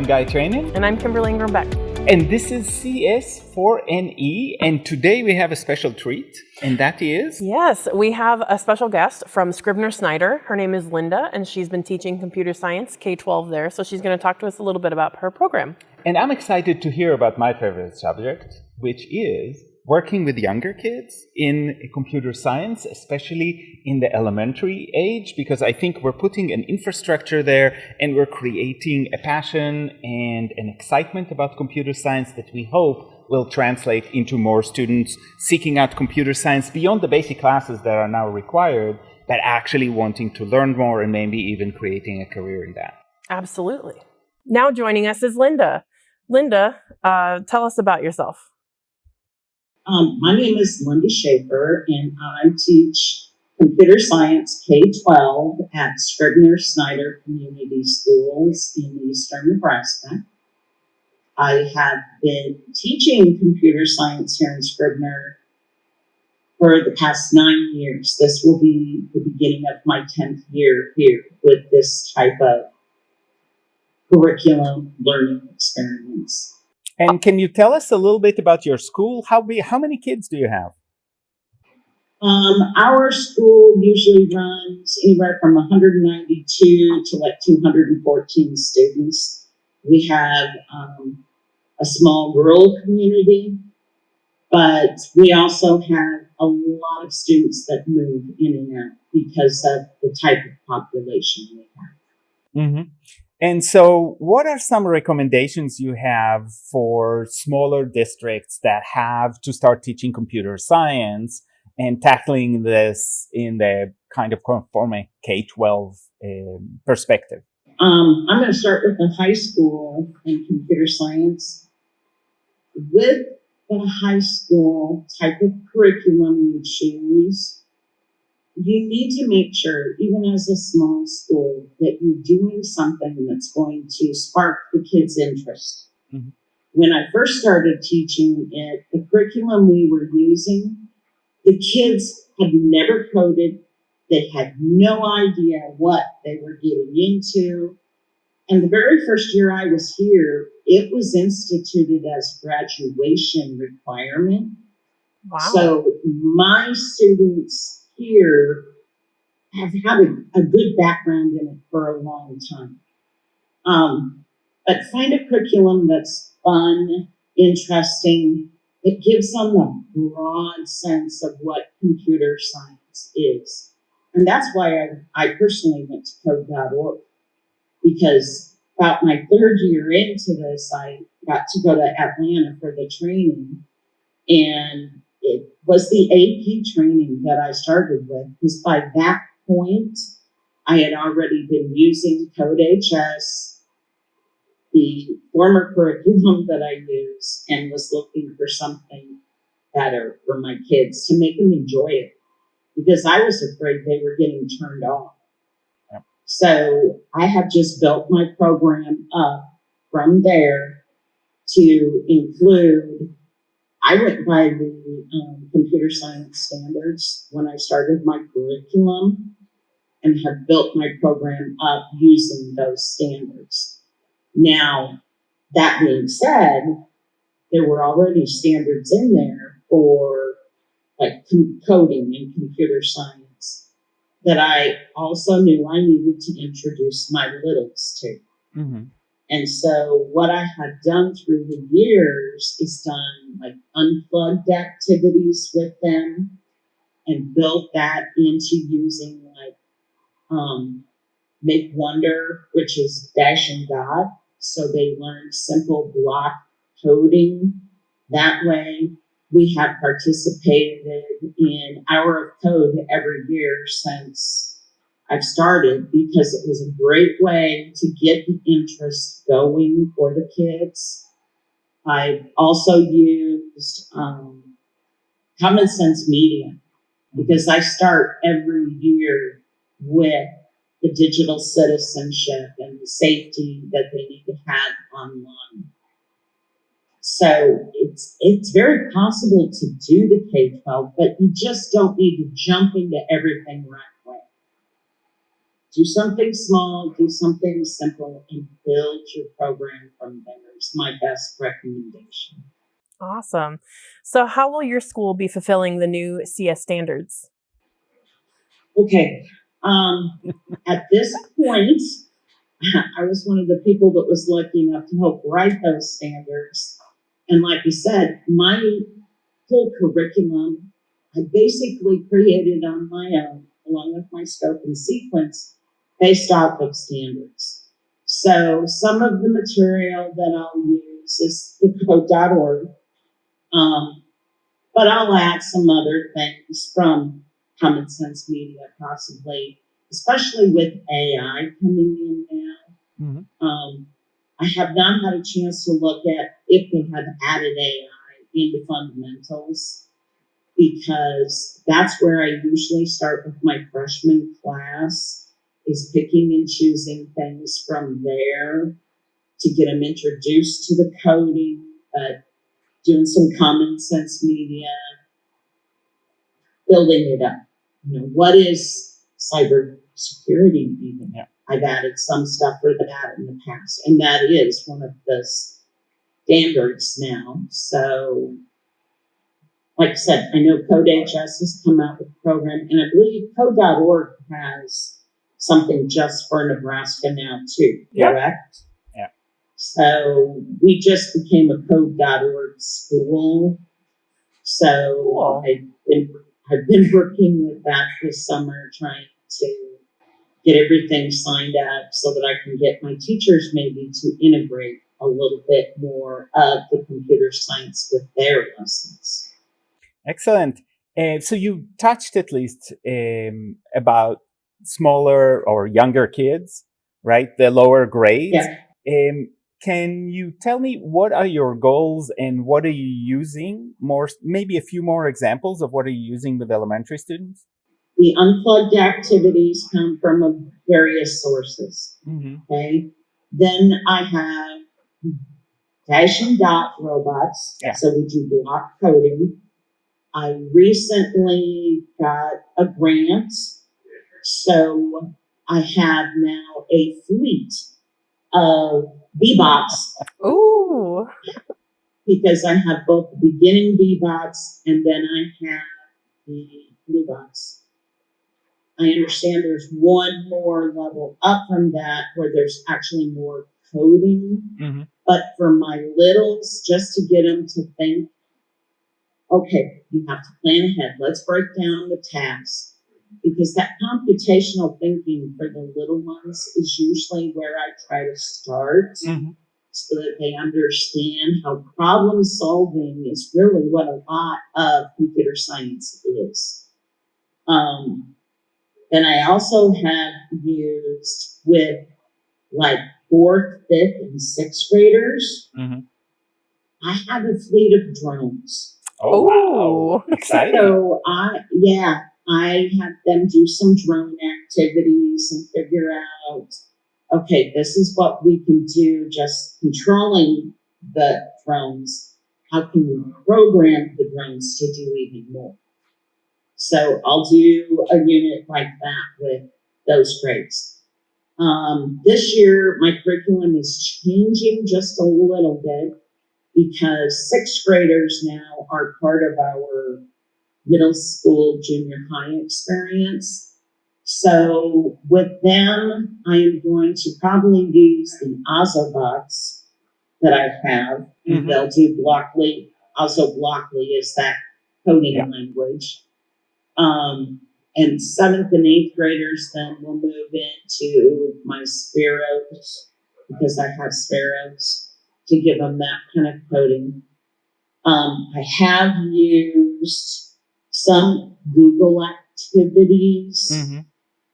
Guy Trainin. And I'm Kimberly Ingraham-Beck. And this is CS4NE. And today we have a special treat, and that is? Yes, we have a special guest from Scribner-Snyder. Her name is Linda, and she's been teaching computer science, K-12 there. So she's going to talk to us a little bit about her program. And I'm excited to hear about my favorite subject, which is working with younger kids in computer science, especially in the elementary age, because I think we're putting an infrastructure there and we're creating a passion and an excitement about computer science that we hope will translate into more students seeking out computer science beyond the basic classes that are now required, but actually wanting to learn more and maybe even creating a career in that. Absolutely. Now joining us is Linda. Linda, tell us about yourself. My name is Linda Schafer, and I teach computer science K-12 at Scribner-Snyder Community Schools in eastern Nebraska. I have been teaching computer science here in Scribner for the past 9 years. This will be the beginning of my 10th year here with this type of curriculum learning experience. And can you tell us a little bit about your school? How many kids do you have? Our school usually runs anywhere from 192 to like 214 students. We have a small rural community, but we also have a lot of students that move in and out because of the type of population we have. Mm-hmm. And so what are some recommendations you have for smaller districts that have to start teaching computer science and tackling this in the kind of conforming K-12 perspective? I'm going to start with the high school in computer science. With the high school type of curriculum you choose, you need to make sure, even as a small school, that you're doing something that's going to spark the kids' interest. Mm-hmm. When I first started teaching it, the curriculum we were using, the kids had never coded. They had no idea what they were getting into. And the very first year I was here, it was instituted as a graduation requirement. Wow. So my students here have had a good background in it for a long time. But find a curriculum that's fun, interesting. It gives them a broad sense of what computer science is. And that's why I personally went to code.org, because about my third year into this, I got to go to Atlanta for the training, and it was the AP training that I started with, because by that point, I had already been using CodeHS, the former curriculum that I use, and was looking for something better for my kids to make them enjoy it, because I was afraid they were getting turned off. Yep. So I have just built my program up from there to include, I went by the computer science standards when I started my curriculum and have built my program up using those standards. Now, that being said, there were already standards in there for like coding and computer science that I also knew I needed to introduce my littles to. Mm-hmm. And so what I had done through the years is done like unplugged activities with them and built that into using like Make Wonder, which is dash and dot. So they learned simple block coding that way. We have participated in Hour of Code every year since I've started, because it was a great way to get the interest going for the kids. I've also used Common Sense Media, because I start every year with the digital citizenship and the safety that they need to have online. So it's very possible to do the K-12, but you just don't need to jump into everything right away. do something small, do something simple, and build your program from there is my best recommendation. Awesome. So how will your school be fulfilling the new CS standards? Okay. At this point, I was one of the people that was lucky enough to help write those standards. And like you said, my whole curriculum, I basically created on my own, along with my scope and sequence, based off of standards. So some of the material that I'll use is the code.org, but I'll add some other things from Common Sense Media, possibly, especially with AI coming in now. Mm-hmm. I have not had a chance to look at if they have added AI into fundamentals, because that's where I usually start with my freshman class, is picking and choosing things from there to get them introduced to the coding, but doing some Common Sense Media, building it up. What is cybersecurity even? Yeah. I've added some stuff for that in the past, and that is one of the standards now. So, like I said, I know CodeHS has come out with a program, and I believe code.org has something just for Nebraska now too, correct? Yeah. So we just became a code.org school. So Cool. I've been working with that this summer, trying to get everything signed up so that I can get my teachers maybe to integrate a little bit more of the computer science with their lessons. Excellent. So you touched at least about smaller or younger kids, right? The lower grades. Yeah. Can you tell me what are your goals and what are you using? Maybe a few more examples of what are you using with elementary students? The unplugged activities come from various sources. Mm-hmm. Okay. Then I have dash and dot robots. Yeah. So we do block coding. I recently got a grant. So I have now a fleet of bebots. Ooh. Because I have both the beginning bebots and then I have the blue bots. I understand there's one more level up from that where there's actually more coding. Mm-hmm. But for my littles, just to get them to think, okay, you have to plan ahead. Let's break down the tasks. Because that computational thinking for the little ones is usually where I try to start. Mm-hmm. So that they understand how problem solving is really what a lot of computer science is. Then I also have used with like 4th, 5th, and 6th graders. Mm-hmm. I have a fleet of drones. Oh, wow. Exciting. So I have them do some drone activities and figure out, okay, this is what we can do just controlling the drones. How can we program the drones to do even more? So I'll do a unit like that with those grades. This year, my curriculum is changing just a little bit because 6th graders now are part of our middle school, junior high experience. So with them, I am going to probably use the Ozobots that I have, and Mm-hmm. they'll do Blockly. Also, Blockly is that coding language. And 7th and 8th graders then will move into my Sparrows, because I have Sparrows, to give them that kind of coding. I have used some Google activities Mm-hmm.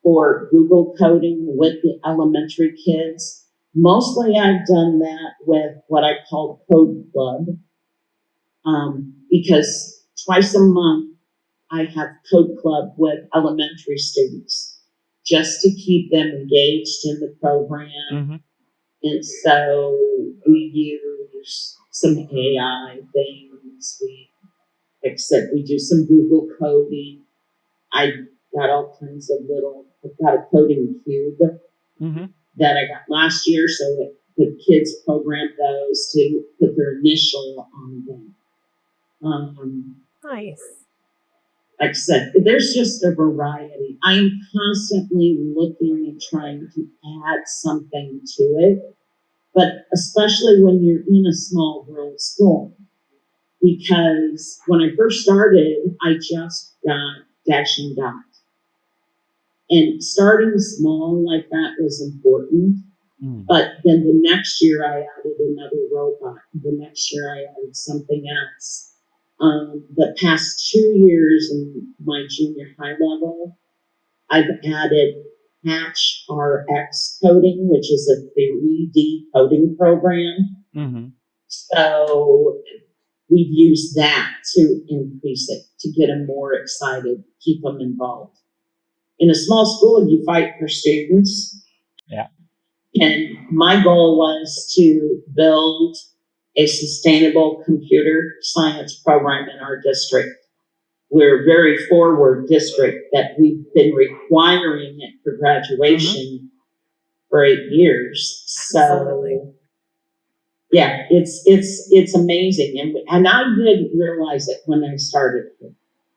for Google coding with the elementary kids. Mostly I've done that with what I call Code Club, because twice a month I have Code Club with elementary students just to keep them engaged in the program. Mm-hmm. And so we use some AI things. We do some Google coding. I got all kinds of I've got a coding cube that I got last year, so that the kids programmed those to put their initial on them. Nice. Like I said, there's just a variety. I am constantly looking and trying to add something to it, but especially when you're in a small rural school. Because when I first started, I just got Dash and Dot. And starting small like that was important. But then the next year I added another robot. The next year I added something else. The past 2 years in my junior high level, I've added Hatch RX coding, which is a 3D coding program. So we've used that to increase it, to get them more excited, keep them involved. In a small school, you fight for students. Yeah. And my goal was to build a sustainable computer science program in our district. We're a very forward district that we've been requiring it for graduation for 8 years. So, yeah, it's amazing. And I didn't realize it when I started.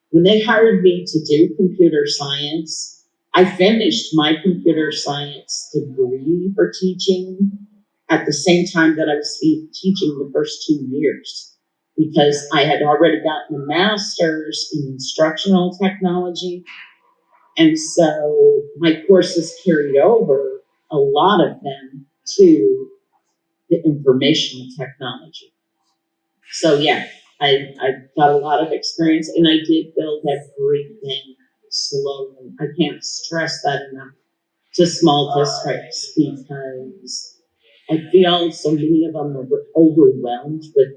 When they hired me to do computer science, I finished my computer science degree for teaching at the same time that I was teaching the first 2 years, because I had already gotten a master's in instructional technology. And so my courses carried over, a lot of them, to the informational technology. So yeah, I got a lot of experience, and I did build everything slowly. I can't stress that enough to small districts, because I feel so many of them are overwhelmed with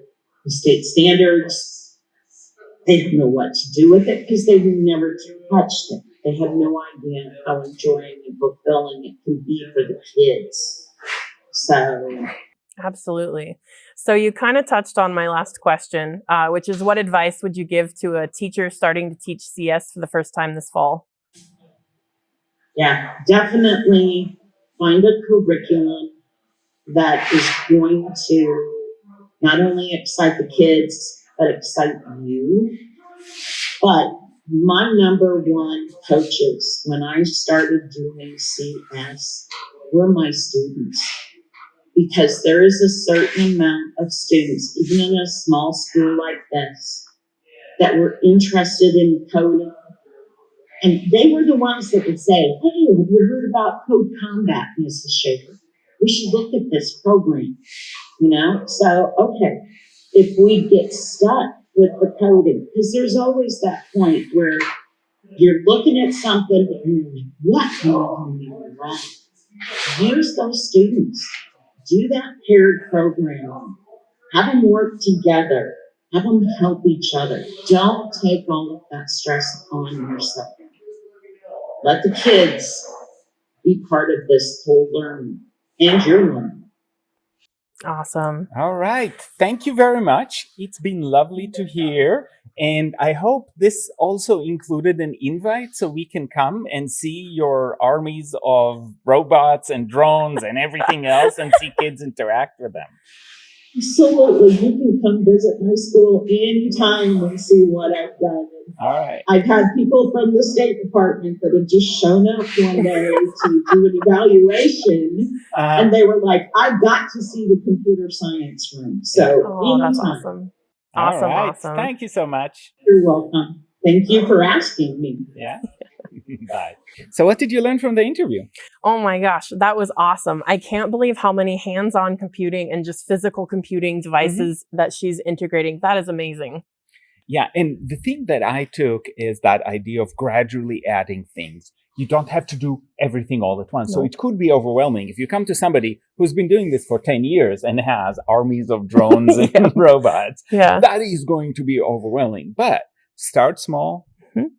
the state standards. They don't know what to do with it because they've never touched it. They have no idea how enjoying and fulfilling it can be for the kids. So, absolutely. So you kind of touched on my last question, which is, what advice would you give to a teacher starting to teach CS for the first time this fall? Yeah, definitely find a curriculum that is going to not only excite the kids, but excite you. But my number one coaches when I started doing CS were my students. Because there is a certain amount of students, even in a small school like this, that were interested in coding. And they were the ones that would say, hey, have you heard about Code Combat, Mrs. Schafer? We should look at this program, So, okay, if we get stuck with the coding, because there's always that point where you're looking at something and you're like, what am I doing wrong? Use those students. Do that paired programming. Have them work together. Have them help each other. Don't take all of that stress on yourself. Let the kids be part of this whole learning, and your learning. Awesome. All right. Thank you very much. It's been lovely to hear. And I hope this also included an invite so we can come and see your armies of robots and drones and everything else and see kids interact with them. Absolutely. You can come visit my school anytime and see what I've done. All right. I've had people from the State Department that have just shown up one day to do an evaluation, and they were like, I've got to see the computer science room. So, that's awesome. Awesome. Thank you so much. You're welcome. Thank you for asking me. Yeah. Bye. So what did you learn from the interview? Oh my gosh, that was awesome. I can't believe how many hands-on computing and just physical computing devices that she's integrating. That is amazing. Yeah, and the thing that I took is that idea of gradually adding things. You don't have to do everything all at once. No. So it could be overwhelming. If you come to somebody who's been doing this for 10 years and has armies of drones and robots, that is going to be overwhelming. But start small,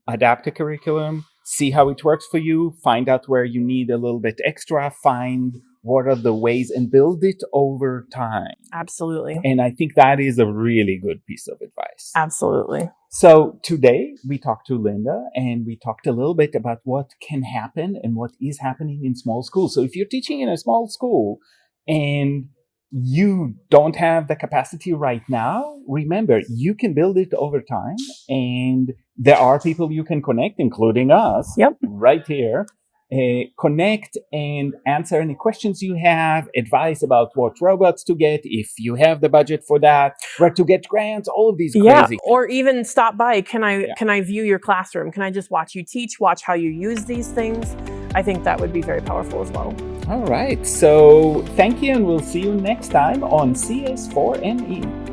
adapt a curriculum, see how it works for you, find out where you need a little bit extra, find what are the ways, and build it over time. Absolutely. And I think that is a really good piece of advice. Absolutely. So today we talked to Linda, and we talked a little bit about what can happen and what is happening in small schools. So if you're teaching in a small school and you don't have the capacity right now, remember, you can build it over time, and there are people you can connect, including us, right here. Connect and answer any questions you have, advice about what robots to get, if you have the budget for that, where to get grants, all of these crazy things. Or even stop by. Can I view your classroom? Can I just watch you teach, watch how you use these things? I think that would be very powerful as well. All right. So thank you, and we'll see you next time on CS4NE.